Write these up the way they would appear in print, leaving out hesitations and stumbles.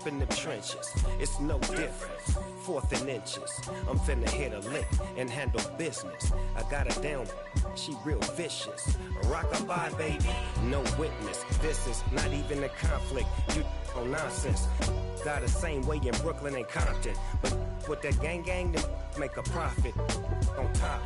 up in the trenches. It's no different. 4th and inches. I'm finna hit a lick and handle business. I got her down. She real vicious. Rock-a-bye, baby. No witness. This is not even a conflict. You on nonsense. Got the same way in Brooklyn and Compton. But with that gang, they make a profit. On top.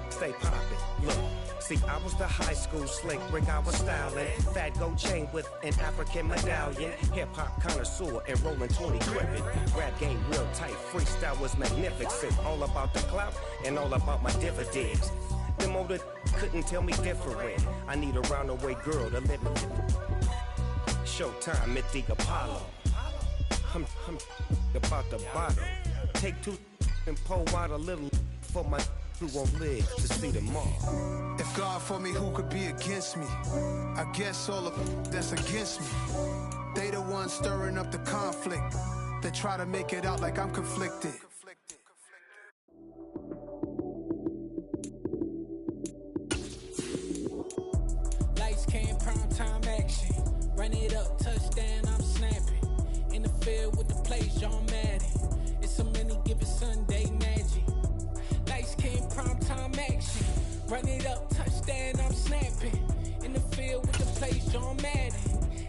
Stay poppin'. Look. See, I was the high school slick brick, I was styling. Fat gold chain with an African medallion. Hip-hop connoisseur and rolling 20 cribbin'. Rap game real tight, freestyle was magnificent. All about the clout and all about my dividends. Them older couldn't tell me different. I need a roundaway girl to live with. Showtime at the Apollo. I'm about the bottle. Take 2 and pour out a little for my who won't live to see tomorrow. If God for me, who could be against me? I guess all of that's against me. They the ones stirring up the conflict. They try to make it out like I'm conflicted. Lights came, prime time action. Run it up, touchdown, I'm snapping. In the field with the plays, John Madden. It's a many given Sunday magic. Lights came, prime time action. Run it up, touchdown, I'm snapping. In the field with the plays, John Madden.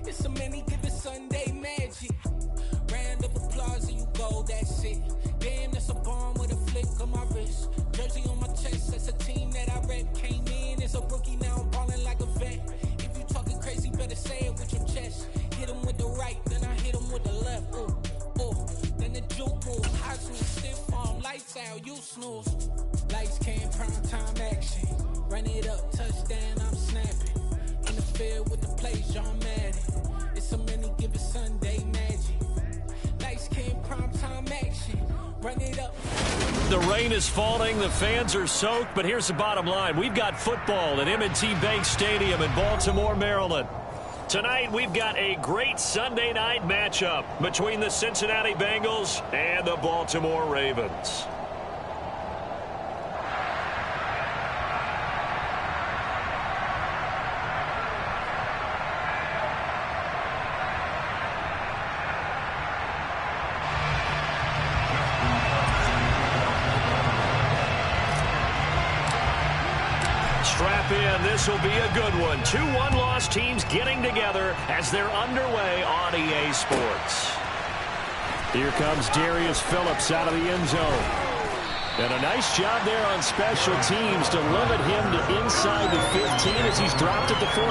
It's a many given Sunday magic. Round of applause and you go, that's it. Damn, that's a bomb with a flick on my wrist. Jersey on my chest, that's a team that I rep. Came in as a rookie, now I'm ballin' like a vet. If you talking crazy, better say it with your chest. Hit him with the right, then I hit him with the left. Ooh, ooh, then the juke move. High school, stiff arm, lights out, you snooze. Lights came, prime time action. Run it up, touchdown, I'm snapping. In the field with the plays, John Madden. It's a many given Sunday magic. Lights came, prime time action. Run it up. The rain is falling, the fans are soaked, but here's the bottom line. We've got football at M&T Bank Stadium in Baltimore, Maryland. Tonight, we've got a great Sunday night matchup between the Cincinnati Bengals and the Baltimore Ravens. Strap in, this will be a good one. 2 one-loss teams getting together as they're underway on EA Sports. Here comes Darius Phillips out of the end zone. And a nice job there on special teams to limit him to inside the 15 as he's dropped at the 14.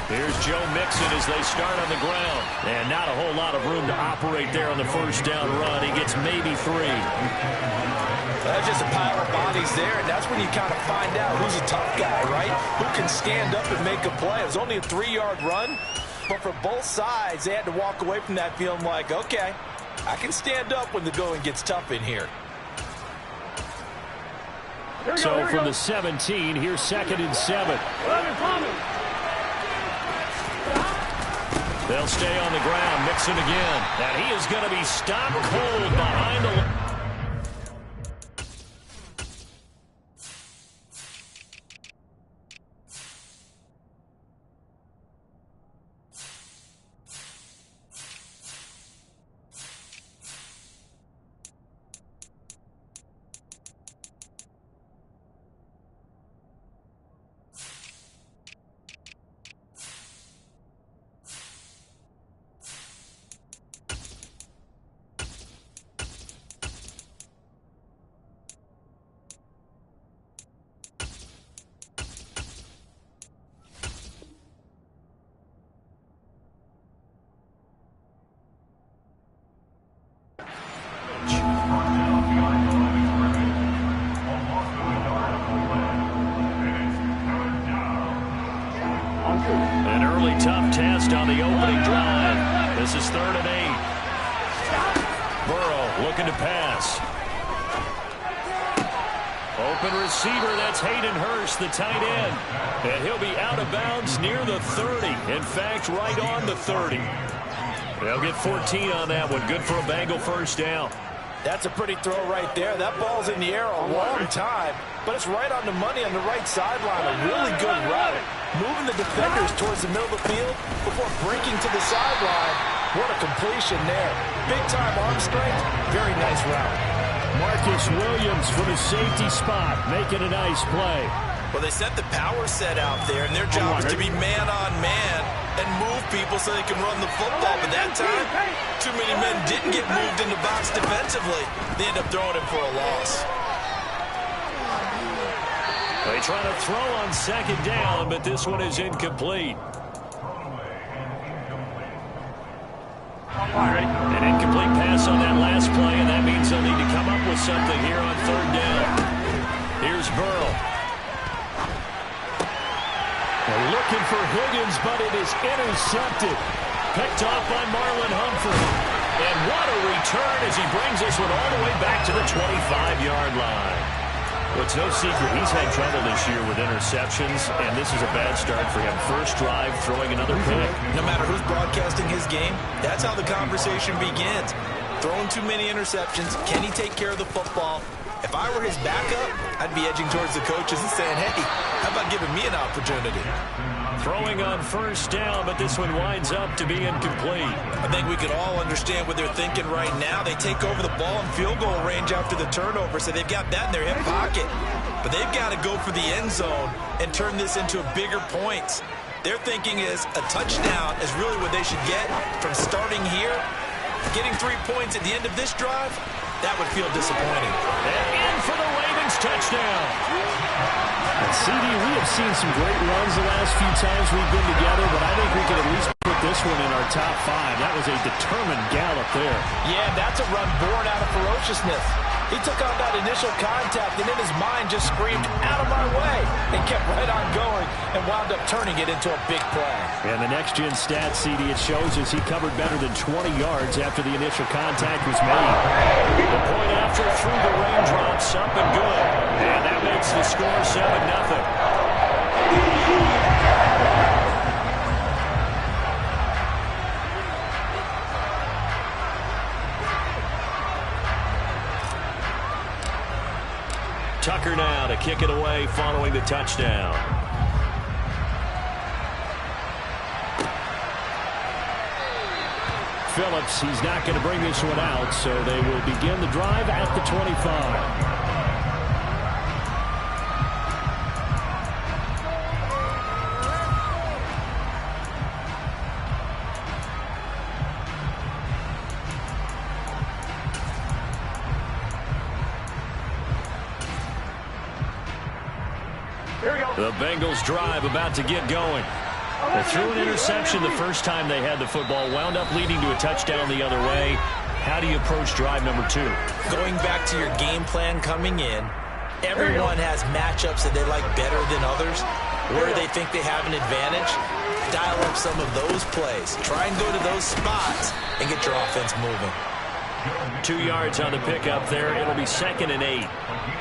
Here's Joe Mixon as they start on the ground. And not a whole lot of room to operate there on the first down run. He gets maybe 3. That's just a pile of bodies there, and that's when you kind of find out who's a tough guy, right? Who can stand up and make a play. It was only a 3-yard run, but for both sides, they had to walk away from that feeling like, okay, I can stand up when the going gets tough in here. So from the 17, here's 2nd and 7. They'll stay on the ground. Mixon again. And he is going to be stopped cold behind the... An early tough test on the opening drive. This is 3rd and 8. Burrow looking to pass. Open receiver, that's Hayden Hurst, the tight end. And he'll be out of bounds near the 30. In fact, right on the 30. They'll get 14 on that one. Good for a Bengal first down. That's a pretty throw right there. That ball's in the air a long time, but it's right on the money on the right sideline. A really good route. Moving the defenders towards the middle of the field before breaking to the sideline. What a completion there. Big-time arm strength. Very nice route. Marcus Williams from his safety spot, making a nice play. Well, they set the power set out there, and their job is to be man-on-man and move people so they can run the football. But that time, too many men didn't get moved in the box defensively. They end up throwing him for a loss. They try to throw on second down, but this one is incomplete. An incomplete pass on that last play, and that means they'll need to come up with something here on third down. Here's Burrow. They're looking for Higgins, but it is intercepted. Picked off by Marlon Humphrey. And what a return as he brings this one all the way back to the 25-yard line. Well, it's no secret he's had trouble this year with interceptions, and this is a bad start for him. First drive, throwing another pick. No matter who's broadcasting his game, that's how the conversation begins. Throwing too many interceptions. Can he take care of the football? If I were his backup, I'd be edging towards the coaches and saying, hey, how about giving me an opportunity? Throwing on first down, but this one winds up to be incomplete. I think we can all understand what they're thinking right now. They take over the ball in field goal range after the turnover, so they've got that in their hip pocket. But they've got to go for the end zone and turn this into bigger points. Their thinking is a touchdown is really what they should get from starting here. Getting 3 points at the end of this drive, that would feel disappointing. And in for the Ravens touchdown. And CD, we have seen some great runs the last few times we've been together, but I think we could at least put this one in our top 5. That was a determined gallop there. Yeah, that's a run born out of ferociousness. He took on that initial contact and in his mind just screamed, out of my way, and kept right on going and wound up turning it into a big play. And the next-gen stat, CD, it shows us he covered better than 20 yards after the initial contact was made. The point after through the raindrops, up and good. And that makes the score 7-0. Tucker now to kick it away following the touchdown. Phillips, he's not going to bring this one out, so they will begin the drive at the 25. The Bengals drive about to get going. They threw an interception the first time they had the football, wound up leading to a touchdown the other way. How do you approach drive number 2? Going back to your game plan coming in, everyone has matchups that they like better than others, where they think they have an advantage. Dial up some of those plays. Try and go to those spots and get your offense moving. 2 yards on the pickup there. It'll be 2nd and 8.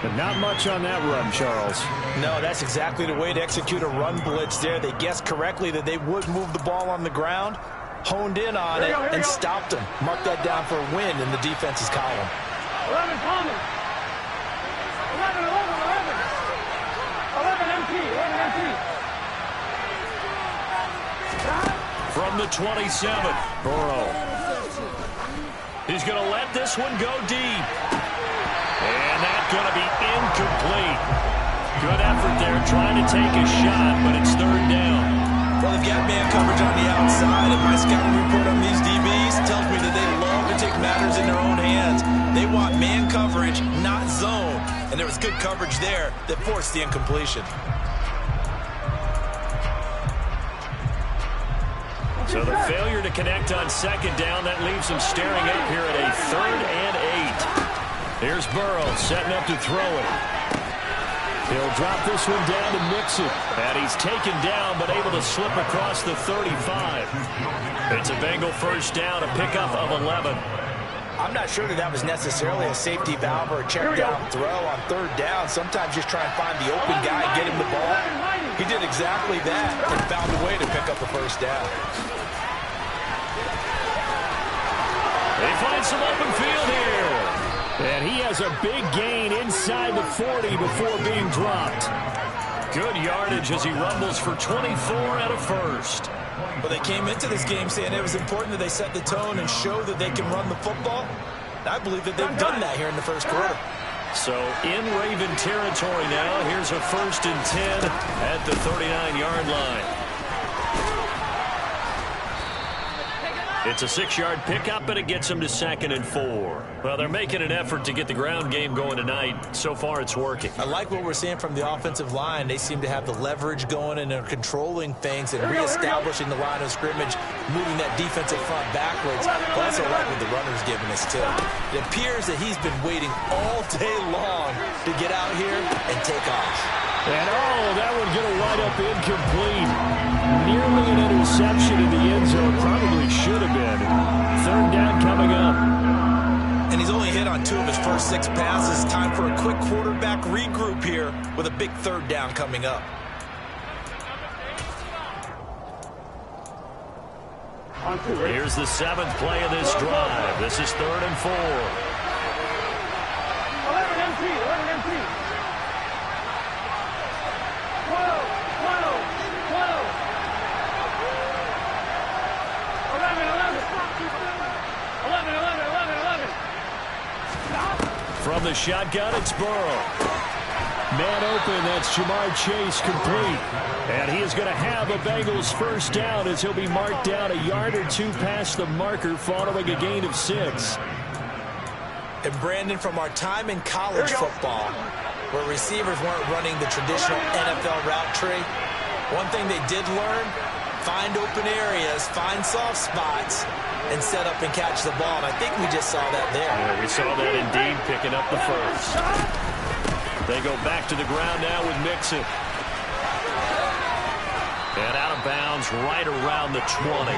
But not much on that run, Charles. No, that's exactly the way to execute a run blitz there. They guessed correctly that they would move the ball on the ground, honed in on it, and stopped them. Mark that down for a win in the defense's column. 11 Thomas. 11 empty. 11 empty. From the 27, Burrow. He's going to let this one go deep. And that's going to be incomplete. Good effort there trying to take a shot, but it's 3rd down. Well, they've got man coverage on the outside, and my scouting report on these DBs tells me that they love to take matters in their own hands. They want man coverage, not zone. And there was good coverage there that forced the incompletion. So the failure to connect on 2nd down, that leaves them staring up here at a 3rd and 8. Here's Burrow setting up to throw it. He'll drop this one down to Mixon. And he's taken down but able to slip across the 35. It's a Bengal first down, a pickup of 11. I'm not sure that was necessarily a safety valve or a check down throw on 3rd down. Sometimes just try and find the open guy and get him the ball. He did exactly that and found a way to pick up the first down. finds some open field here. And he has a big gain inside the 40 before being dropped. Good yardage as he rumbles for 24 and a first. Well, they came into this game saying it was important that they set the tone and show that they can run the football. I believe that they've done that here in the first quarter. So in Raven territory now. Here's a 1st and 10 at the 39-yard line. It's a 6-yard pickup, and it gets them to 2nd and 4. Well, they're making an effort to get the ground game going tonight. So far, it's working. I like what we're seeing from the offensive line. They seem to have the leverage going, and they're controlling things and reestablishing the line of scrimmage, moving that defensive front backwards. But I also like what the runner's giving us, too. It appears that he's been waiting all day long to get out here and take off. And, that would get a wide up incomplete. Nearly an interception in the end zone. Probably should have been. 3rd down coming up. And he's only hit on 2 of his first 6 passes. Time for a quick quarterback regroup here with a big 3rd down coming up. Here's the 7th play of this drive. This is 3rd and 4. 11 empty. 11. From the shotgun, it's Burrow. Man open, that's Jamar Chase complete. And he is going to have a Bengals 1st down as he'll be marked down a yard or 2 past the marker following a gain of 6. And Brandon, from our time in college football, where receivers weren't running the traditional NFL route tree, one thing they did learn, find open areas, find soft spots, and set up and catch the ball. And I think we just saw that there. Yeah, we saw that indeed, picking up the 1st. They go back to the ground now with Mixon. And out of bounds right around the 20.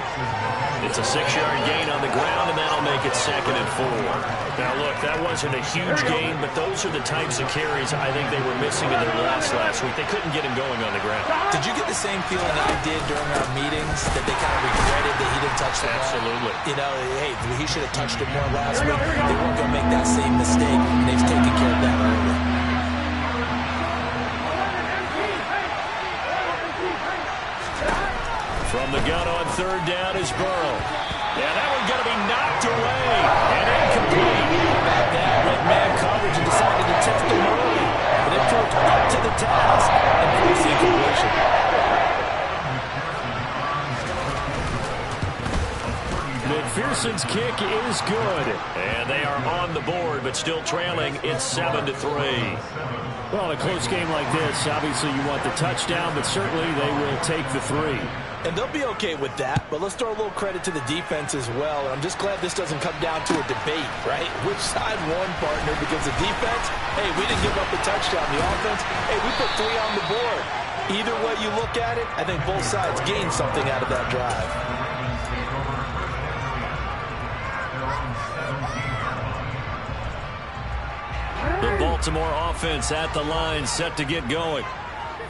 It's a 6-yard gain on the ground, and that'll make it 2nd and 4. Now, look, that wasn't a huge gain, but those are the types of carries I think they were missing in their loss last week. They couldn't get him going on the ground. Did you get the same feeling I did during our meetings, that they kind of regretted that he didn't touch the ball? Absolutely. You know, hey, he should have touched it more last week. They weren't going to make that same mistake, and they've taken care of that early. From the gun on 3rd down is Burrow. Yeah, that one's going to be knocked away and incomplete. About that, red man coverage and decided to test him early. But it proved up to the task and forced the incompletion. McPherson's kick is good. And they are on the board, but still trailing. It's 7-3. Well, in a close game like this, obviously you want the touchdown, but certainly they will take the 3. And they'll be okay with that, but let's throw a little credit to the defense as well. And I'm just glad this doesn't come down to a debate, right? Which side won, partner? Because the defense, hey, we didn't give up a touchdown. The offense, hey, we put 3 on the board. Either way you look at it, I think both sides gained something out of that drive. The Baltimore offense at the line, set to get going.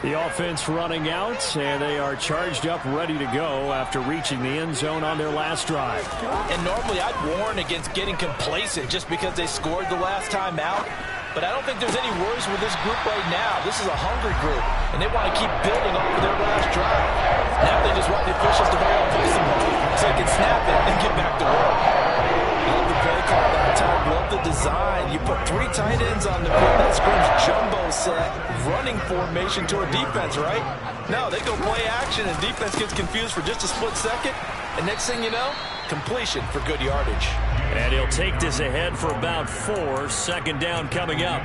The offense running out, and they are charged up, ready to go after reaching the end zone on their last drive. And normally I'd warn against getting complacent just because they scored the last time out. But I don't think there's any worries with this group right now. This is a hungry group, and they want to keep building off of their last drive. Now they just want the officials to go out and play some more so they can snap it and get back to work. Love the play call that time. Love the design. You put 3 tight ends on the field. That screams jumbo set, running formation to a defense, right? No, they go play action, and defense gets confused for just a split second. And next thing you know, completion for good yardage. And he'll take this ahead for about 4. 2nd down coming up.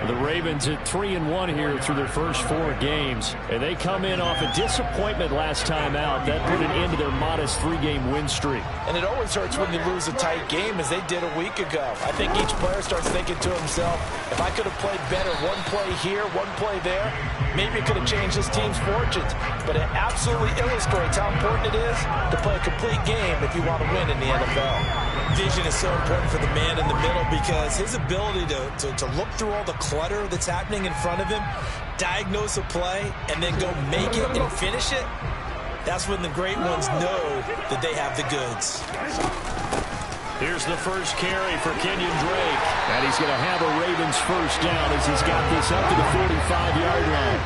The Ravens at 3-1 here through their first 4 games. And they come in off a disappointment last time out. That put an end to their modest 3-game win streak. And it always hurts when you lose a tight game, as they did a week ago. I think each player starts thinking to himself, if I could have played better one play here, one play there, maybe it could have changed this team's fortunes. But it absolutely illustrates how important it is to play a complete game if you want to win in the NFL. Vision is so important for the man in the middle, because his ability to look through all the clutter that's happening in front of him, diagnose a play, and then go make it and finish it, that's when the great ones know that they have the goods. Here's the first carry for Kenyon Drake. And he's going to have a Ravens first down as he's got this up to the 45-yard line.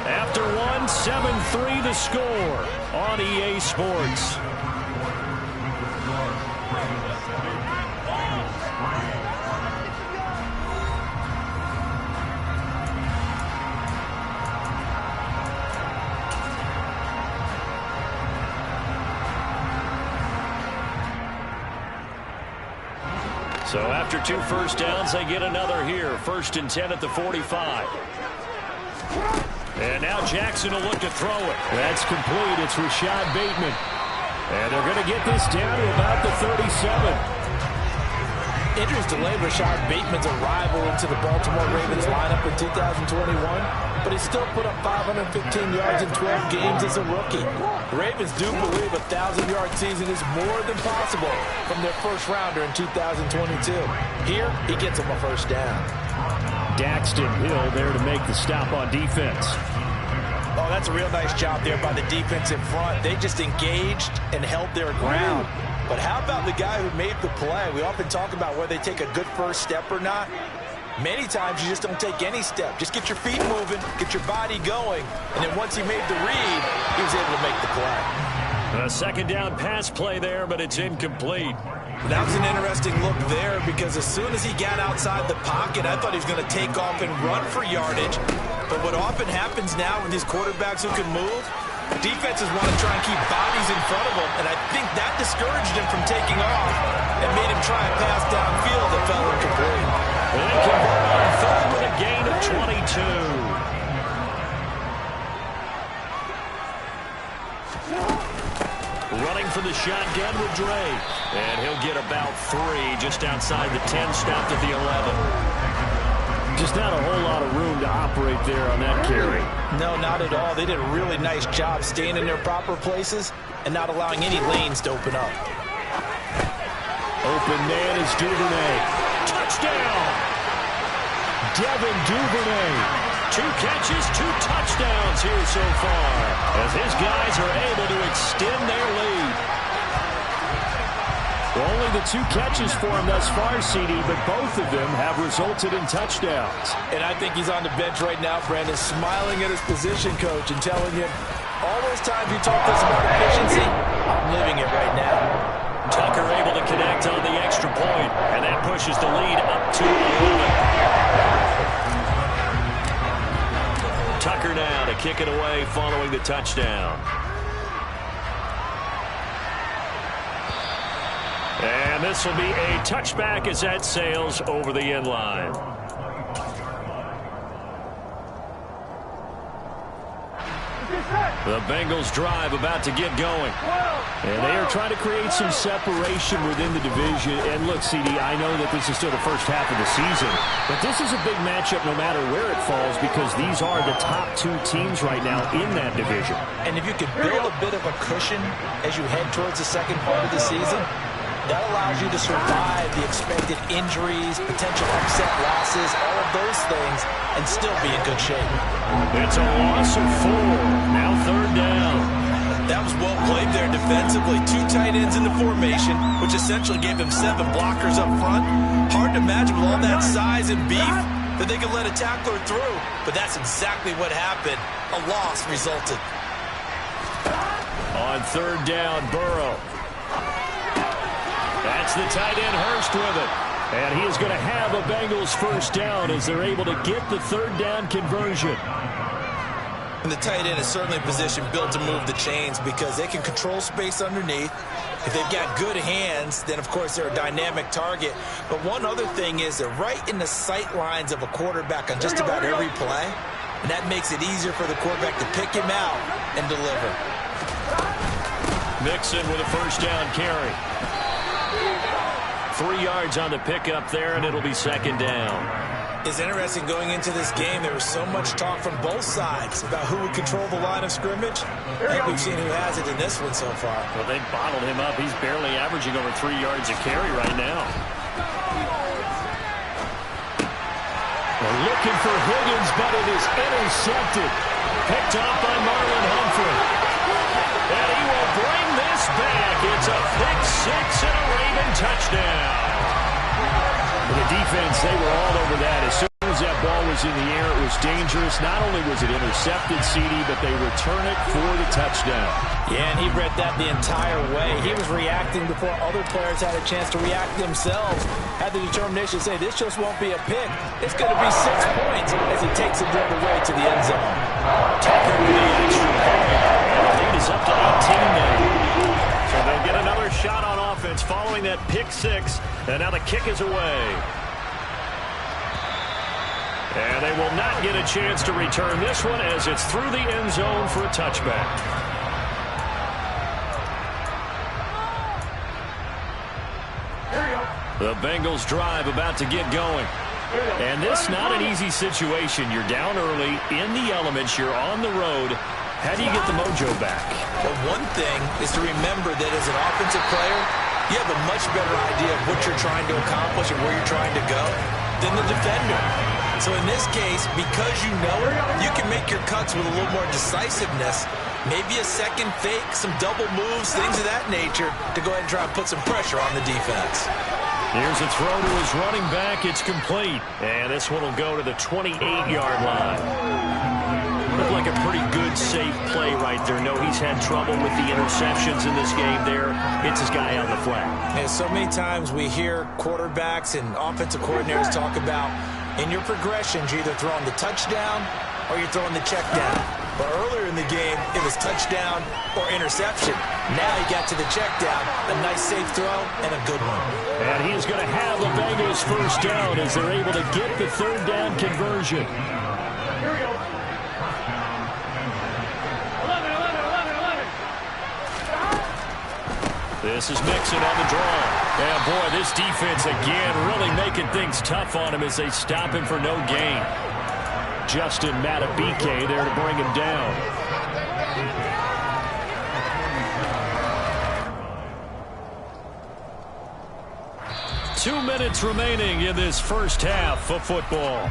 After 7-3 the score on EA Sports. So after 2 first downs, they get another here. 1st and 10 at the 45. And now Jackson will look to throw it. That's complete. It's Rashad Bateman. And they're going to get this down to about the 37. Injuries delayed Rashad Bateman's arrival into the Baltimore Ravens lineup in 2021, but he still put up 515 yards in 12 games as a rookie. The Ravens do believe a 1,000-yard season is more than possible from their first rounder in 2022. Here, he gets him a first down. Daxton Hill there to make the stop on defense. Oh, that's a real nice job there by the defense in front. They just engaged and held their ground. But how about the guy who made the play? We often talk about whether they take a good first step or not. Many times you just don't take any step. Just get your feet moving, get your body going, and then once he made the read, he was able to make the play. A second down pass play there, but it's incomplete. That was an interesting look there because as soon as he got outside the pocket, I thought he was going to take off and run for yardage. But what often happens now with these quarterbacks who can move, defenses want to try and keep bodies in front of them, and I think that discouraged him from taking off and made him try a pass downfield that fell incomplete. And they convert on third with a gain of 22. Running for the shotgun with Drake. And he'll get about 3 just outside the 10, stopped at the 11. Just not a whole lot of room to operate there on that carry. No, not at all. They did a really nice job staying in their proper places and not allowing any lanes to open up. Open man is Duvernay. Touchdown! Devin Duvernay. 2 catches, 2 touchdowns here so far as his guys are able to extend their lead. Well, only the 2 catches for him thus far, CD, but both of them have resulted in touchdowns. And I think he's on the bench right now, Brandon, smiling at his position coach and telling him, all those times you talked to us about efficiency, I'm living it right now. Tucker able to connect on the extra point, and that pushes the lead up to 11. Tucker now to kick it away following the touchdown. And this will be a touchback as that sails over the end line. The Bengals drive about to get going. And they are trying to create some separation within the division. And look, CD, I know that this is still the first half of the season, but this is a big matchup no matter where it falls because these are the top 2 teams right now in that division. And if you could build a bit of a cushion as you head towards the second part of the season, that allows you to survive the expected injuries, potential upset losses, all of those things, and still be in good shape. It's a loss of 4. Now 3rd down. That was well played there defensively. 2 tight ends in the formation, which essentially gave them 7 blockers up front. Hard to imagine with all that size and beef that they could let a tackler through. But that's exactly what happened. A loss resulted. On 3rd down, Burrow. That's the tight end Hurst with it. And he is going to have a Bengals first down as they're able to get the 3rd down conversion. And the tight end is certainly a position built to move the chains because they can control space underneath. If they've got good hands, then of course they're a dynamic target. But one other thing is they're right in the sight lines of a quarterback on just about every play. And that makes it easier for the quarterback to pick him out and deliver. Mixon with a first down carry. 3 yards on the pickup there, and it'll be 2nd down. It's interesting going into this game. There was so much talk from both sides about who would control the line of scrimmage. I think we've seen who has it in this one so far. Well, they bottled him up. He's barely averaging over 3 yards a carry right now. They're looking for Higgins, but it is intercepted. Picked off by Marlon Humphrey. And he will touchdown. For the defense, they were all over that. As soon as that ball was in the air, it was dangerous. Not only was it intercepted, CD, but they return it for the touchdown. Yeah, and he read that the entire way. He was reacting before other players had a chance to react themselves. Had the determination to say, this just won't be a pick. It's going to be 6 points as he takes it the other way to the end zone. Tucker with the extra point. And the lead is up to 18 now. So they'll get another shot on offense following that pick 6. And now the kick is away. And they will not get a chance to return this one as it's through the end zone for a touchback. The Bengals drive about to get going. And this not an easy situation. You're down early, in the elements, you're on the road. How do you get the mojo back? Well, one thing is to remember that as an offensive player, you have a much better idea of what you're trying to accomplish and where you're trying to go than the defender. So in this case, because you know it, you can make your cuts with a little more decisiveness. Maybe a second fake, some double moves, things of that nature to go ahead and try and put some pressure on the defense. Here's a throw to his running back. It's complete. And this one will go to the 28-yard line. Looked like a pretty good, safe play right there. No, he's had trouble with the interceptions in this game there. It's his guy on the flat. And so many times we hear quarterbacks and offensive coordinators talk about in your progressions, you're either throwing the touchdown or you're throwing the check down. But earlier in the game, it was touchdown or interception. Now he got to the check down, a nice safe throw, and a good one. And he's going to have the Bengals first down as they're able to get the third down conversion. Here we go. 11. This is Mixon on the draw. And boy, this defense again really making things tough on him as they stop him for no gain. Justin Matabike there to bring him down. Two minutes remaining in this first half of football.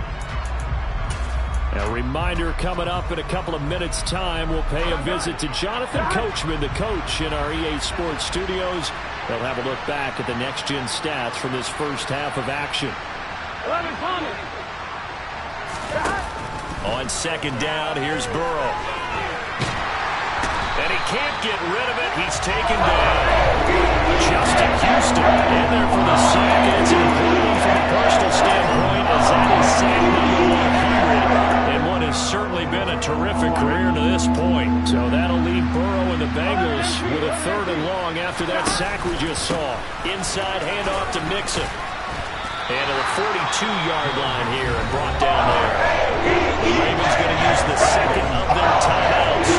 A reminder coming up in a couple of minutes' time, we'll pay a visit to Jonathan Coachman, the coach in our EA Sports studios. They'll have a look back at the next-gen stats from this first half of action. 11 Palmer. On second down, here's Burrow. And he can't get rid of it. He's taken down. Justin Houston in there for the sack. And it's an important one from a personal standpoint as that is sack number 100. And what has certainly been a terrific career to this point. So that'll leave Burrow and the Bengals with a third and long after that sack we just saw. Inside handoff to Mixon. And to the 42-yard line here and brought down there. The Ravens going to use the second of their timeouts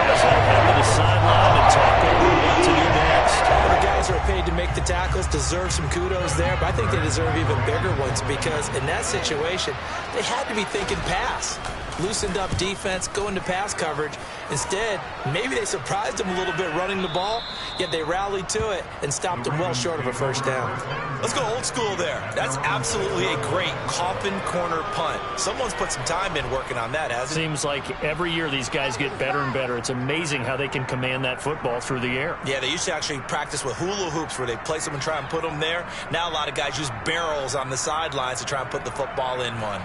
as they'll head to the sideline and talk over what to do next. The guys who are paid to make the tackles deserve some kudos there, but I think they deserve even bigger ones because in that situation, they had to be thinking pass. Loosened up defense, going to pass coverage. Instead, maybe they surprised them a little bit running the ball, yet they rallied to it and stopped them well short of a first down. Let's go old school there. That's absolutely a great coffin corner punt. Someone's put some time in working on that, hasn't it? Seems like every year these guys get better and better. It's amazing how they can command that football through the air. Yeah, they used to actually practice with hula hoops where they place them and try and put them there. Now a lot of guys use barrels on the sidelines to try and put the football in one.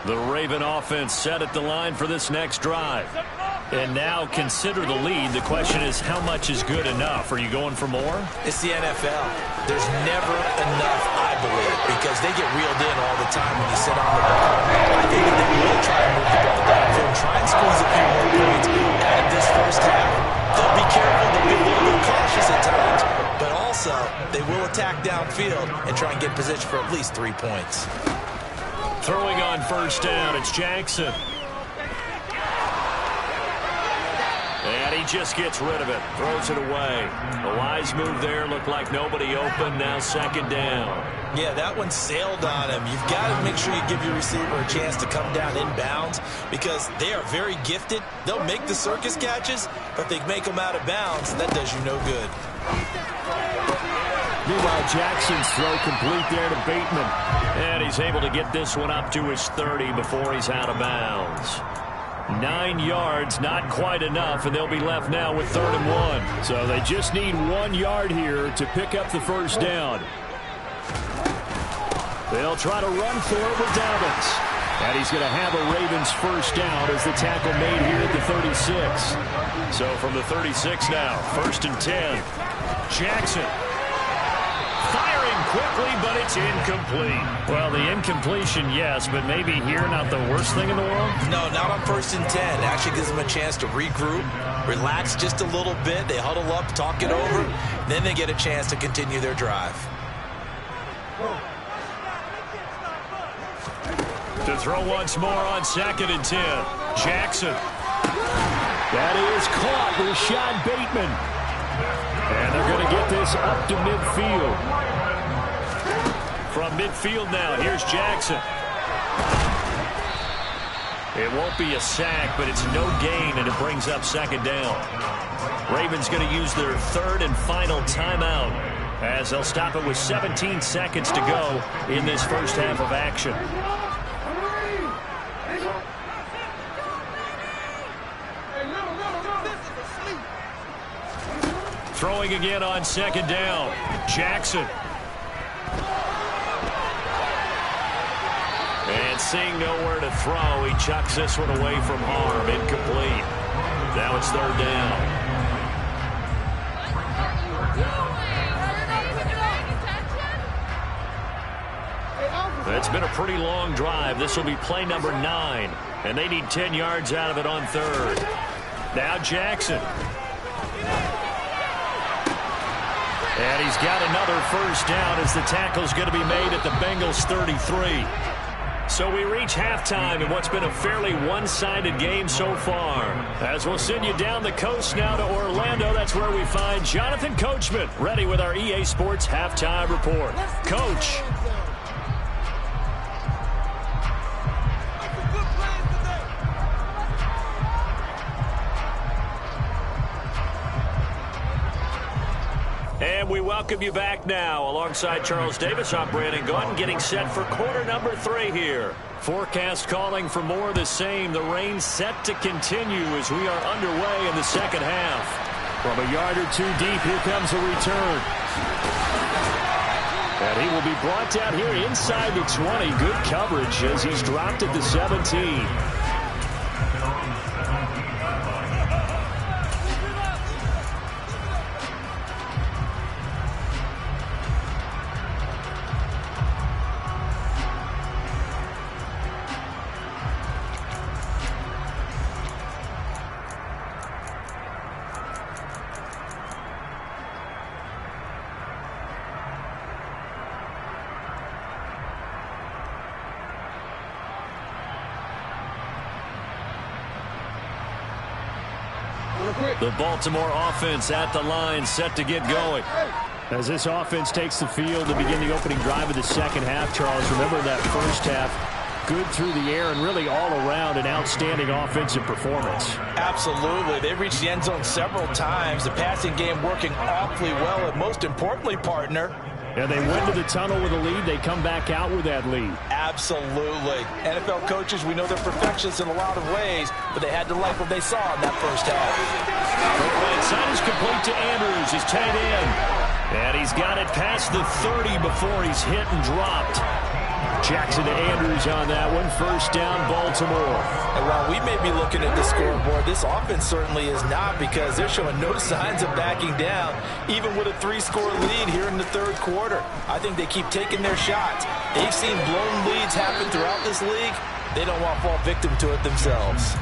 The Raven offense set at the line for this next drive. And now consider the lead. The question is, how much is good enough? Are you going for more? It's the NFL. There's never enough, I believe, because they get reeled in all the time when you sit on the ball. I think that they will try and move the ball downfield, try and squeeze a few more points out of this first half. They'll be careful. They'll be a little bit cautious at times, but also they will attack downfield and try and get position for at least 3 points. Throwing on first down, it's Jackson. And he just gets rid of it, throws it away. A wise move there, looked like nobody open, now second down. Yeah, that one sailed on him. You've got to make sure you give your receiver a chance to come down inbounds because they are very gifted. They'll make the circus catches, but they make them out of bounds. That does you no good. Meanwhile, Jackson's throw complete there to Bateman. And he's able to get this one up to his 30 before he's out of bounds. 9 yards, not quite enough, and they'll be left now with 3rd and 1. So they just need 1 yard here to pick up the first down. They'll try to run for it with Dobbins. And he's going to have a Ravens first down as the tackle made here at the 36. So from the 36 now, 1st and 10. Jackson. Firing quickly, but it's incomplete. Well, the incompletion, yes, but maybe here not the worst thing in the world? No, not on 1st and 10. Actually gives them a chance to regroup, relax just a little bit. They huddle up, talk it over, then they get a chance to continue their drive. To throw once more on 2nd and 10. Jackson. That is caught. Rashad Bateman. And they're going to get this up to midfield. From midfield now, here's Jackson. It won't be a sack, but it's no gain, and it brings up 2nd down. Ravens going to use their 3rd and final timeout as they'll stop it with 17 seconds to go in this first half of action. Throwing again on 2nd down. Jackson. And seeing nowhere to throw, he chucks this one away from harm. Incomplete. Now it's 3rd down. It's been a pretty long drive. This will be play number 9. And they need 10 yards out of it on 3rd. Now Jackson. And he's got another first down as the tackle's going to be made at the Bengals 33. So we reach halftime in what's been a fairly one-sided game so far. As we'll send you down the coast now to Orlando, that's where we find Jonathan Coachman ready with our EA Sports Halftime Report. Coach. And we welcome you back now. Alongside Charles Davis, I'm Brandon Gaudin, getting set for quarter number 3 here. Forecast calling for more of the same. The rain set to continue as we are underway in the second half. From a yard or 2 deep, here comes a return. And he will be brought down here inside the 20. Good coverage as he's dropped at the 17. The Baltimore offense at the line, set to get going. As this offense takes the field to begin the opening drive of the second half, Charles, remember that first half, good through the air and really all around an outstanding offensive performance. Absolutely. They reached the end zone several times. The passing game working awfully well, and most importantly, partner, and they went to the tunnel with a lead. They come back out with that lead. Absolutely. NFL coaches, we know they're perfectionists in a lot of ways, but they had to like what they saw in that first half. Right side is complete to Andrews, his tight end. And he's got it past the 30 before he's hit and dropped. Jackson to Andrews on that one. First down, Baltimore. And while we may be looking at the scoreboard, this offense certainly is not, because they're showing no signs of backing down, even with a 3-score lead here in the third quarter. I think they keep taking their shots. They've seen blown leads happen throughout this league. They don't want to fall victim to it themselves.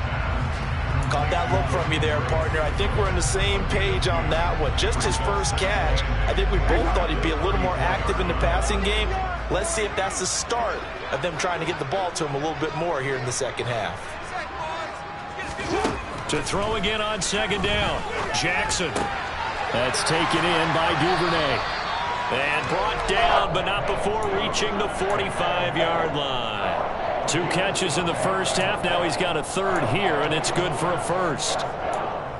Caught that look from you there, partner. I think we're on the same page on that one. Just his first catch. I think we both thought he'd be a little more active in the passing game. Let's see if that's the start of them trying to get the ball to him a little bit more here in the second half. To throw again on second down. Jackson. That's taken in by Duvernay. And brought down, but not before reaching the 45-yard line. 2 catches in the first half. Now he's got a third here, and it's good for a first.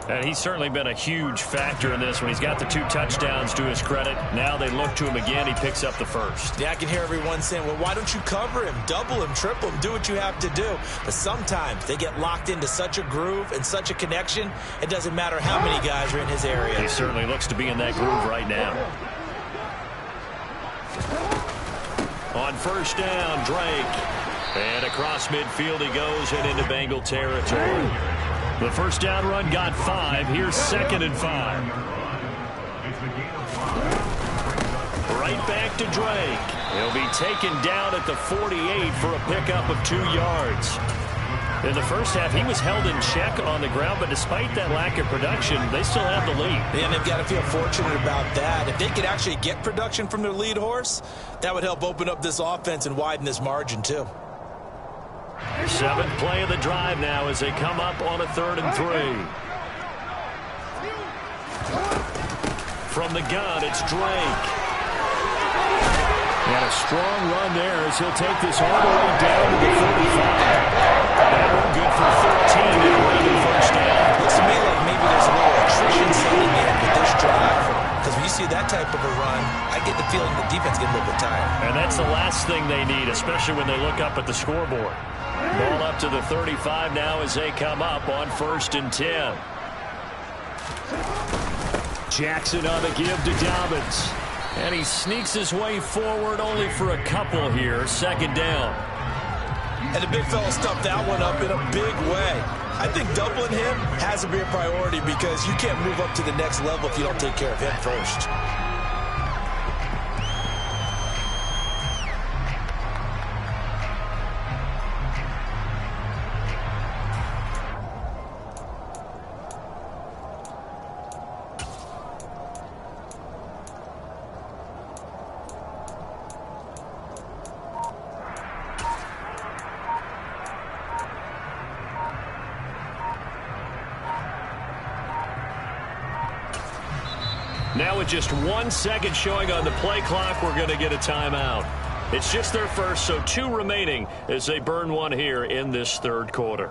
And he's certainly been a huge factor in this when he's got the 2 touchdowns to his credit. Now they look to him again. He picks up the first. Yeah, I can hear everyone saying, well, why don't you cover him, double him, triple him, do what you have to do. But sometimes they get locked into such a groove and such a connection, it doesn't matter how many guys are in his area. He certainly looks to be in that groove right now. On first down, Drake. And across midfield he goes and into Bengal territory. The first down run got 5. Here's 2nd and 5. Right back to Drake. He'll be taken down at the 48 for a pickup of 2 yards. In the first half, he was held in check on the ground, but despite that lack of production, they still have the lead. And they've got to feel fortunate about that. If they could actually get production from their lead horse, that would help open up this offense and widen this margin, too. 7th play of the drive now as they come up on a 3rd and 3. From the gun, it's Drake. And a strong run there as he'll take this all the way down to the 45. That one good for 13 and a first down. Looks to me like maybe there's a little attrition setting in with this drive. Because when you see that type of a run, I get the feeling the defense gets a little bit tired. And that's the last thing they need, especially when they look up at the scoreboard. Ball up to the 35 now as they come up on 1st and 10. Jackson on the give to Dobbins. And he sneaks his way forward only for a couple here. 2nd down. And the big fella stuffed that one up in a big way. I think doubling him has to be a priority because you can't move up to the next level if you don't take care of him first. Now with just 1 second showing on the play clock, we're going to get a timeout. It's just their first, so 2 remaining as they burn one here in this 3rd quarter.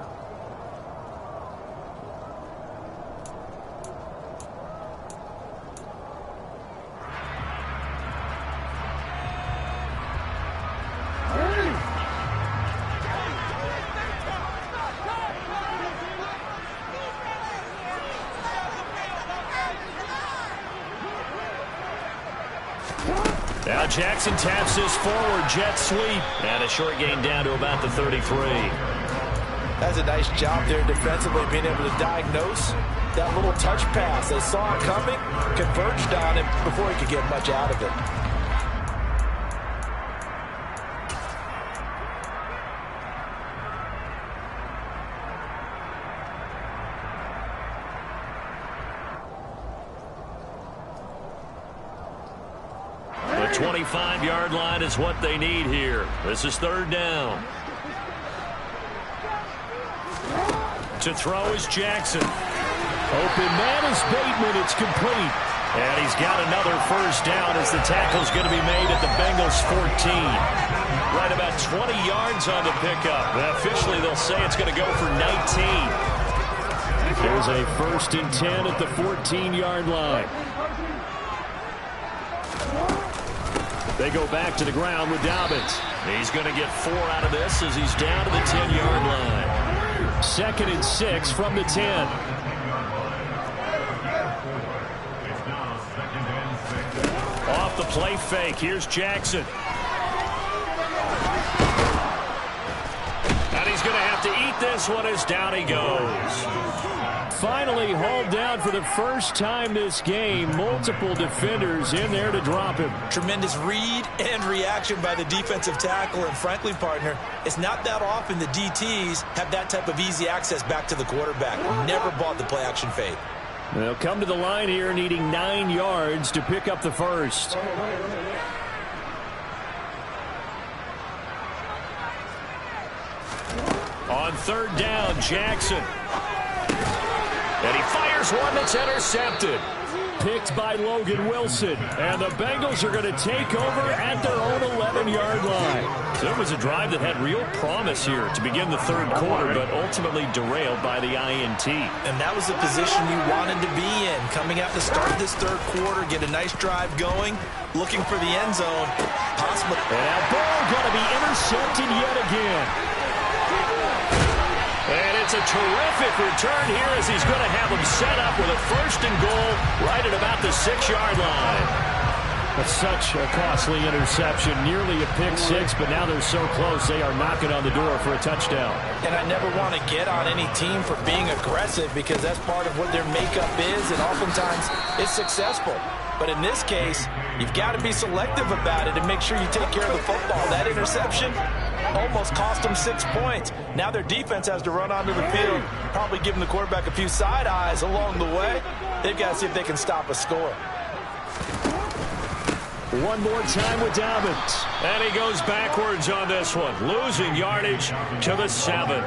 Now Jackson taps this forward jet sweep. And a short gain down to about the 33. That's a nice job there defensively, being able to diagnose that little touch pass. They saw it coming, converged on him before he could get much out of it. The 25-yard line is what they need here. This is 3rd down. To throw is Jackson. Open man is Bateman. It's complete. And he's got another first down as the tackle's going to be made at the Bengals 14. Right about 20 yards on the pickup. Officially, they'll say it's going to go for 19. There's a 1st and 10 at the 14-yard line. They go back to the ground with Dobbins. He's going to get 4 out of this as he's down to the 10-yard line. 2nd and 6 from the 10. Off the play fake. Here's Jackson. And he's going to have to eat this one as down he goes. Finally hauled down for the first time this game. Multiple defenders in there to drop him. Tremendous read and reaction by the defensive tackle. And frankly, partner, it's not that often the DTs have that type of easy access back to the quarterback. Never bought the play action fade. They'll come to the line here needing 9 yards to pick up the first. On 3rd down, Jackson. And he fires one that's intercepted. picked by Logan Wilson. And the Bengals are going to take over at their own 11-yard line. So it was a drive that had real promise here to begin the third quarter, but ultimately derailed by the INT. And that was the position you wanted to be in. Coming out to start this third quarter, get a nice drive going, looking for the end zone. Possible. And now Burrow going to be intercepted yet again. And it's a terrific return here as he's going to have him set up with a 1st and goal right at about the 6-yard line. That's such a costly interception, nearly a pick six, but now they're so close they are knocking on the door for a touchdown. And I never want to get on any team for being aggressive because that's part of what their makeup is, and oftentimes it's successful. But in this case, you've got to be selective about it and make sure you take care of the football. That interception almost cost them 6 points. Now their defense has to run onto the field, probably giving the quarterback a few side eyes along the way. They've got to see if they can stop a score. One more time with Dobbins. And he goes backwards on this one, losing yardage to the 7.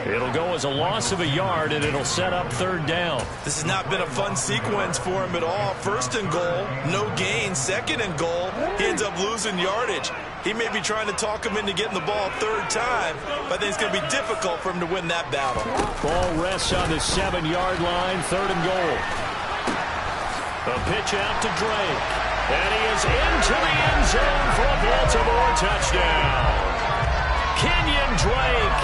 It'll go as a loss of a yard, and it'll set up 3rd down. This has not been a fun sequence for him at all. 1st and goal, no gain. 2nd and goal, he ends up losing yardage. He may be trying to talk him into getting the ball 3rd time, but I think it's going to be difficult for him to win that battle. Ball rests on the 7-yard line, 3rd and goal. A pitch out to Drake. And he is into the end zone for a Baltimore touchdown. Kenyon Drake,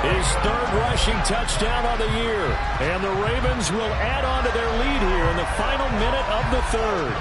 his 3rd rushing touchdown of the year. And the Ravens will add on to their lead here in the final minute of the 3rd.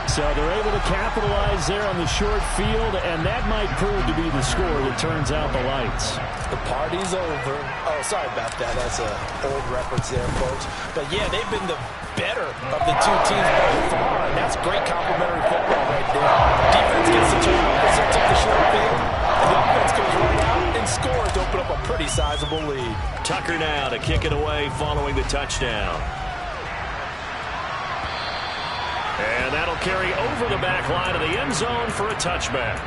So they're able to capitalize there on the short field, and that might prove to be the score that turns out the lights. The party's over. Oh, sorry about that. That's an old reference there, folks. But, yeah, they've been the better of the two teams by far, and that's great complimentary football right there. Defense gets the turnover, sets up the short field, and the offense goes right out and scores to open up a pretty sizable lead. Tucker now to kick it away following the touchdown. And that'll carry over the back line of the end zone for a touchback.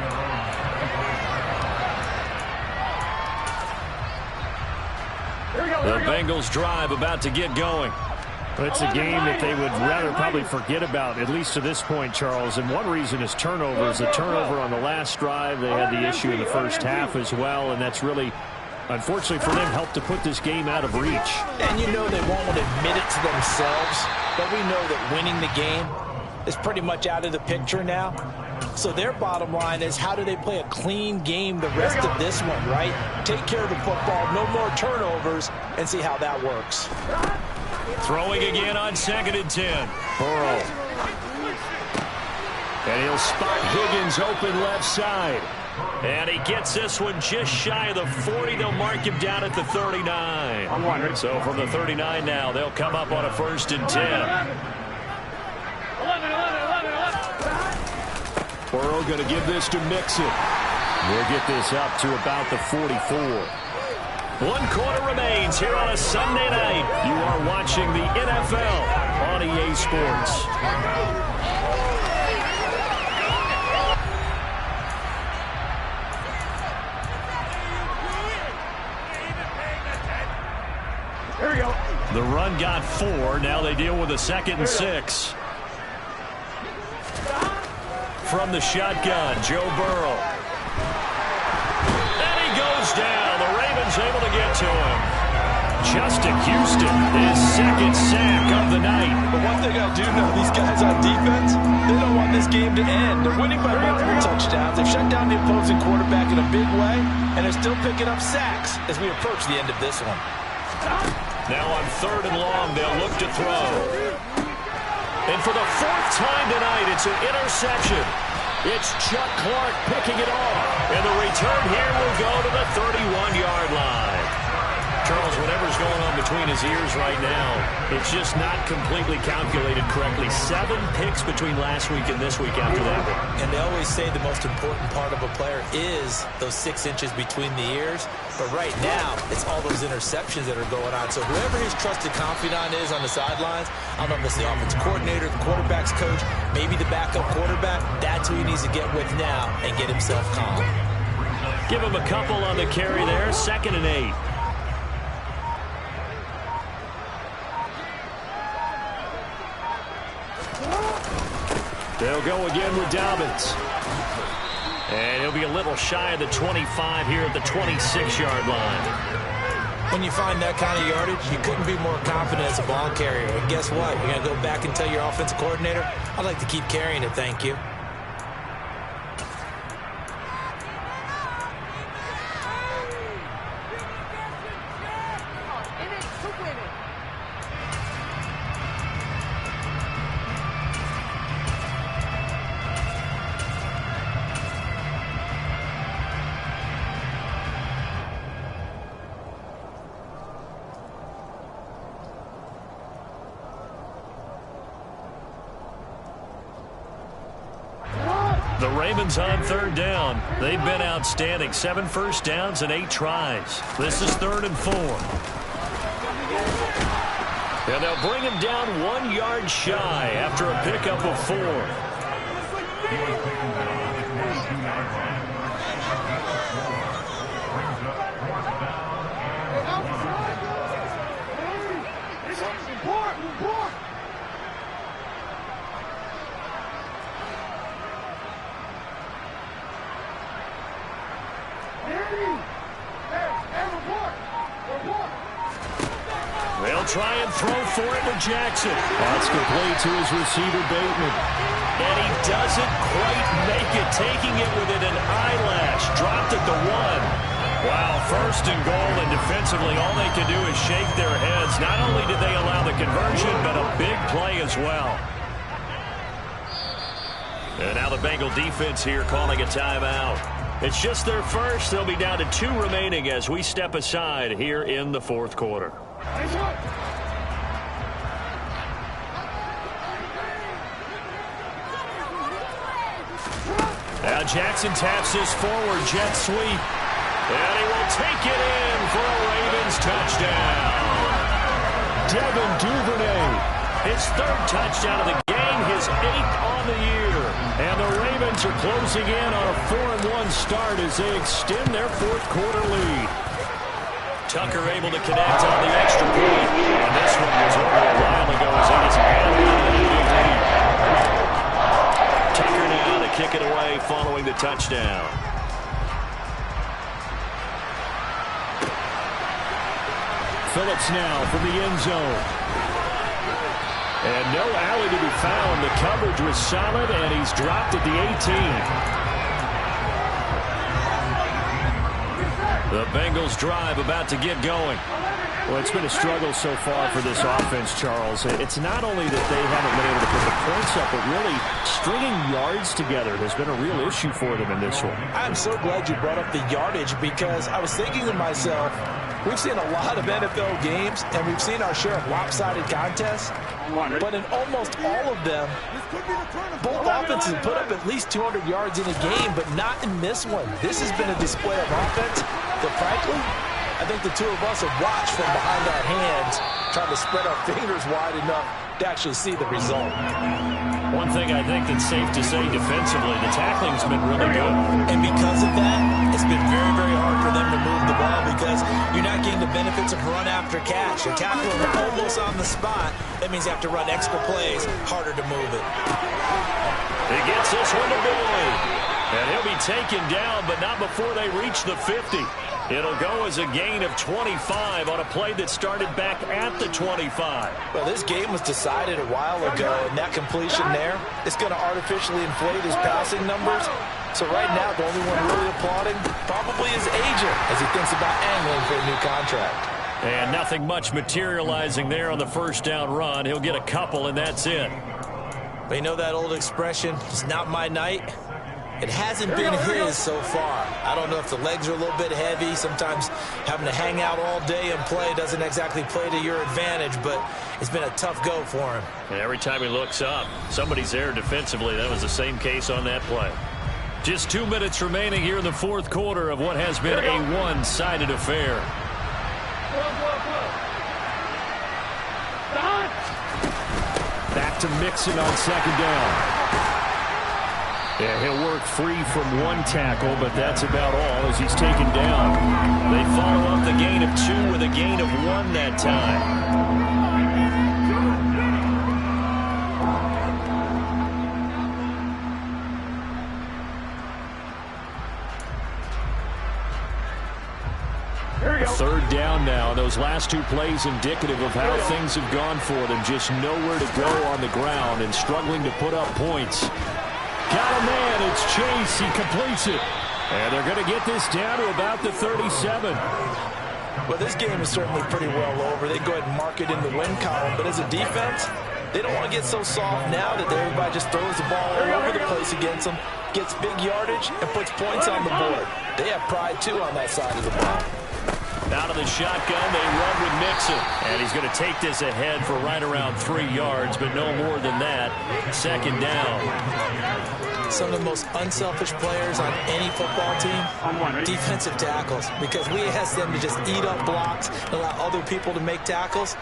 The Bengals drive about to get going. It's a game that they would rather probably forget about, at least to this point, Charles. And one reason is turnovers. The turnover on the last drive, they had the issue in the first half as well, and that's really, unfortunately for them, helped to put this game out of reach. And you know they won't admit it to themselves, but we know that winning the game is pretty much out of the picture now. So their bottom line is, how do they play a clean game the rest of this one, right? Take care of the football, no more turnovers, and see how that works. Throwing again on 2nd and 10. Burrow. And he'll spot Higgins open left side. And he gets this one just shy of the 40. They'll mark him down at the 39. So from the 39 now, they'll come up on a 1st and 10. Burrow going to give this to Mixon. We'll get this up to about the 44. 1 quarter remains here on a Sunday night. You are watching the NFL on EA Sports. Here we go. The run got 4. Now they deal with a 2nd and 6. From the shotgun, Joe Burrow. And he goes down. The Ravens able to get to him. Justin Houston, his 2nd sack of the night. But one thing I do know, these guys on defense, they don't want this game to end. They're winning by multiple touchdowns. They've shut down the opposing quarterback in a big way, and they're still picking up sacks as we approach the end of this one. Now on 3rd and long, they'll look to throw. And for the 4th time tonight, it's an interception. It's Chuck Clark picking it off. And the return here will go to the 31-yard line. Charles, whatever's going on between his ears right now, it's just not completely calculated correctly. 7 picks between last week and this week after that one. And they always say the most important part of a player is those 6 inches between the ears. But right now, it's all those interceptions that are going on. So whoever his trusted confidant is on the sidelines, I don't know if it's the offensive coordinator, the quarterback's coach, maybe the backup quarterback, that's who he needs to get with now and get himself calm. Give him a couple on the carry there, 2nd and 8. They'll go again with Dobbins. And he'll be a little shy of the 25 here at the 26-yard line. When you find that kind of yardage, you couldn't be more confident as a ball carrier. And guess what? You're going to go back and tell your offensive coordinator, I'd like to keep carrying it, thank you. The Ravens on third down. They've been outstanding. 7 first downs and 8 tries. This is 3rd and 4. And they'll bring him down 1 yard shy after a pickup of 4. They'll try and throw for it to Jackson. That's complete to his receiver, Bateman. And he doesn't quite make it, taking it within an eyelash. Dropped at the 1. Wow, 1st and goal, and defensively all they can do is shake their heads. Not only did they allow the conversion, but a big play as well. And now the Bengal defense here calling a timeout. It's just their first. They'll be down to 2 remaining as we step aside here in the 4th quarter. Now Jackson taps this forward jet sweep. And he will take it in for a Ravens touchdown. Devin Duvernay. His 3rd touchdown of the game, his 8th on the year. And the Ravens are closing in on a 4-1 start as they extend their 4th quarter lead. Tucker able to connect on the extra point. And this one was over a while ago as he gets handled in the lead. Tucker now to kick it away following the touchdown. Phillips now from the end zone. And no alley to be found. The coverage was solid, and he's dropped at the 18. The Bengals drive about to get going. Well, it's been a struggle so far for this offense, Charles. It's not only that they haven't been able to put the points up, but really stringing yards together has been a real issue for them in this one. I'm so glad you brought up the yardage because I was thinking to myself, we've seen a lot of NFL games, and we've seen our share of lopsided contests. But in almost all of them, both offenses put up at least 200 yards in a game, but not in this one. This has been a display of offense that, frankly, I think the two of us have watched from behind our hands, trying to spread our fingers wide enough to actually see the result. One thing I think that's safe to say defensively, the tackling's been really good. And because of that, it's been very, very hard for them to move the ball because you're not getting the benefits of run after catch. You're tackling them almost on the spot. That means you have to run extra plays, harder to move it. He gets this one to Boyd. And he'll be taken down, but not before they reach the 50. It'll go as a gain of 25 on a play that started back at the 25. Well, this game was decided a while ago, and that completion there is going to artificially inflate his passing numbers. So right now, the only one really applauding probably his agent as he thinks about angling for a new contract. And nothing much materializing there on the first down run. He'll get a couple, and that's it. But you know that old expression, it's not my night? It hasn't been his so far. I don't know if the legs are a little bit heavy. Sometimes having to hang out all day and play doesn't exactly play to your advantage, but it's been a tough go for him. And every time he looks up, somebody's there defensively. That was the same case on that play. Just 2 minutes remaining here in the 4th quarter of what has been a one-sided affair. Back to Mixon on 2nd down. Yeah, he'll work free from one tackle, but that's about all as he's taken down. They follow up the gain of 2 with a gain of 1 that time. Third down now. Those last two plays indicative of how things have gone for them. Just nowhere to go on the ground and struggling to put up points. Got a man. It's Chase. He completes it. And they're going to get this down to about the 37. Well, this game is certainly pretty well over. They go ahead and mark it in the win column. But as a defense, they don't want to get so soft now that everybody just throws the ball all over the place against them, gets big yardage, and puts points on the board. They have pride, too, on that side of the ball. Out of the shotgun, they run with Mixon. And he's going to take this ahead for right around 3 yards, but no more than that. Second down. Some of the most unselfish players on any football team, defensive tackles, because we ask them to just eat up blocks and allow other people to make tackles.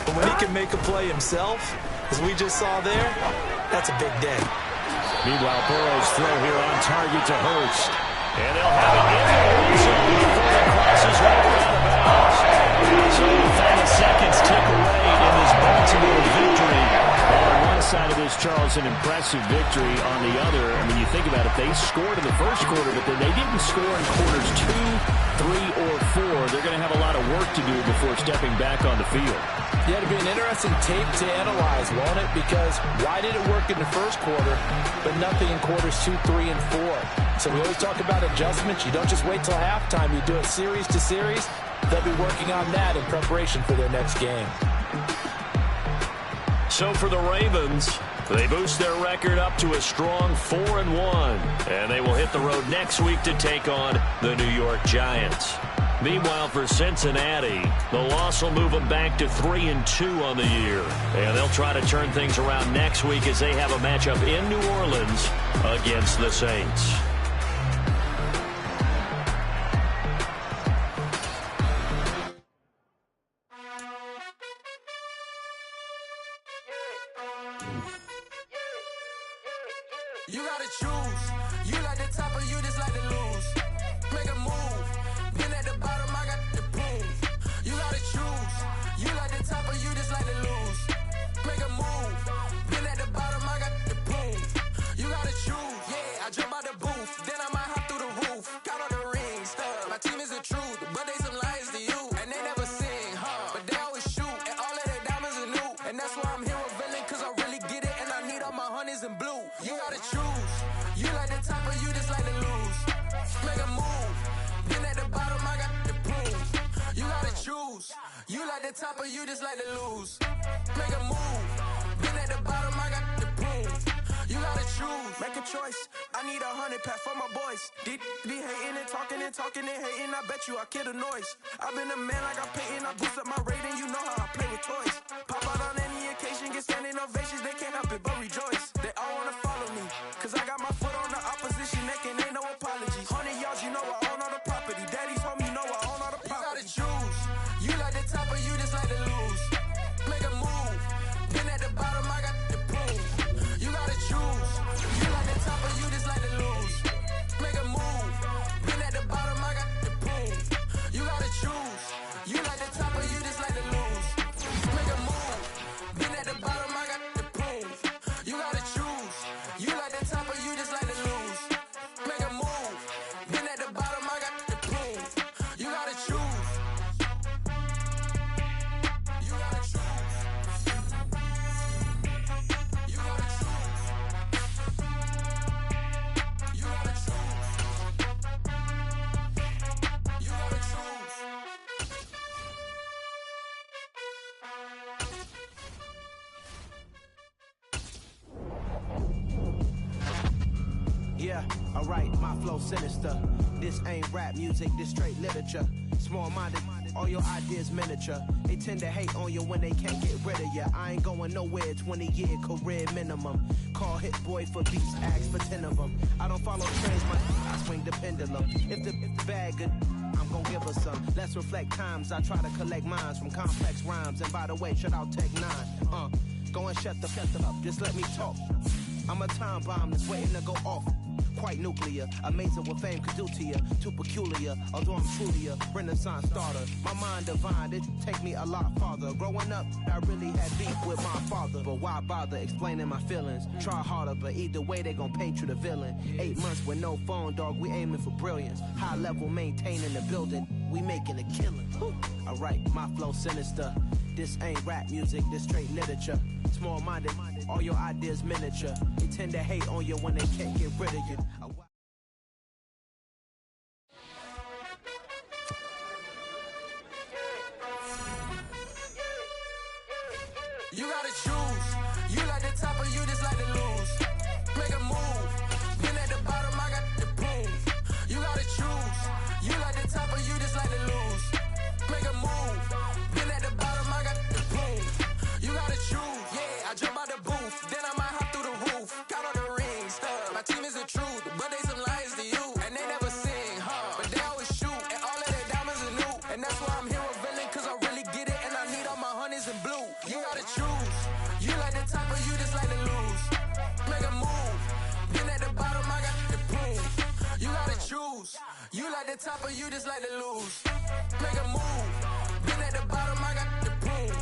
But when he can make a play himself, as we just saw there, that's a big day. Meanwhile, Burrow's throw here on target to Hurst. And they'll have it in the end zone before it crosses right around the bounds. So the final seconds tick away in this Baltimore victory. On one side of this, Charles, an impressive victory. On the other, I mean, you think about it, they scored in the first quarter, but then they didn't score in quarters 2, 3, or 4. They're going to have a lot of work to do before stepping back on the field. Yeah, it'll be an interesting tape to analyze, won't it? Because why did it work in the first quarter, but nothing in quarters 2, 3, and 4? So we always talk about adjustments. You don't just wait till halftime. You do it series to series. They'll be working on that in preparation for their next game. So for the Ravens, they boost their record up to a strong 4-1. And they will hit the road next week to take on the New York Giants. Meanwhile, for Cincinnati, the loss will move them back to 3-2 on the year. And they'll try to turn things around next week as they have a matchup in New Orleans against the Saints. You gotta choose. You like the top or you just like to lose. Make a move. Been at the bottom, I got the proof. You gotta choose. You like the top or you just like to lose. Make a move. Been at the bottom, I got the proof. You gotta choose. Yeah, I jump out the booth. Then I might hop through the roof. Count on the rings. My team is the truth, but they some liars to you. And they never sing, but they always shoot. And all of their diamonds are new. And that's why I'm here revealing, cause I really get it. And I need all my honeys in blue. You gotta choose. You like the top or you just like to lose. Make a move. Been at the bottom, I got the proof. You gotta choose. You like the top or you just like to lose. Make a move. Been at the bottom, I got the proof. You gotta choose. Make a choice. I need 100 pack for my boys. Be hating and talking and hating. I bet you I kill the noise. I've been a man like I'm Peyton. I boost up my rating. You know how I play with toys. Pop out on any occasion, get standing ovations. They can't help it but rejoice. They all wanna follow me, cause I got my foot on the opposition neck and ain't no apologies. 100 yards, you know I own all the property. Daddy's home, you know I own all the property. You gotta choose. You like the top or you just like to lose. Make a move. Been at the bottom, I got the proof. You gotta choose. You like the top or you just like to lose. Make a move. Been at the bottom, I got the proof. You gotta choose. You like the top or you just like to lose. Make a move. Been at the bottom, I got the proof. You gotta choose. You like the top or you just like to lose. Make a move. Been at the bottom, I got the proof. You gotta choose. You gotta choose. You gotta choose. You gotta choose. You gotta choose. Yeah, alright, my flow sinister. This ain't rap music, this straight literature. Small-minded, all your ideas miniature. They tend to hate on you when they can't get rid of you. I ain't going nowhere, 20-year career minimum. Call Hit Boy for beats, ask for 10 of them. I don't follow trends, I swing the pendulum. If the bag good, I'm gon' give her some. Let's reflect times, I try to collect minds from complex rhymes. And by the way, shout out Tech 9. Go and shut the up, just let me talk. I'm a time bomb that's waiting to go off. quite nuclear. Amazing what fame could do to you. Too peculiar, although I'm truly a Renaissance starter. My mind divine, it take me a lot farther. Growing up, I really had beef with my father. But why bother explaining my feelings? Try harder, but either way they gon' paint you the villain. 8 months with no phone, dog, we aiming for brilliance. High level maintaining the building, we making a killing. Alright, my flow sinister. This ain't rap music, this straight literature. Small-minded, all your ideas miniature. They tend to hate on you when they can't get rid of you. You gotta choose. You like the top or you just like to lose. Make a move. Been at the bottom, I got the prove. You gotta choose. You like the top or you just like to lose. Make a move. Been at the bottom, I got the prove. You gotta choose. Yeah, I jump out the booth. Then I might hop through the roof. Count all the rings. My team is the truth, but they some liars to you. And they never sing, huh? But they always shoot. And all of their diamonds are new. And that's why I'm here with villain, cause I really get it. And I need all my honeys in blue. You gotta choose. You like the top or you just like to lose. Make a move. Been at the bottom, I got the proof. You gotta choose. You like the top or you just like to lose. Make a move. Been at the bottom, I got the proof.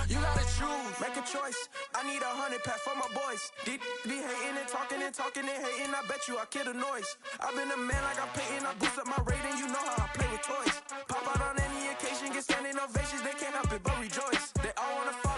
You gotta choose. Make a choice. I need 100 pack for my boys. Be hating and talking and hating. I bet you I kill the noise. I've been a man like I'm Peyton. I boost up my rating. You know how I play with toys. Pop out on any occasion, get standing ovations. They can't help it but rejoice. They all wanna follow.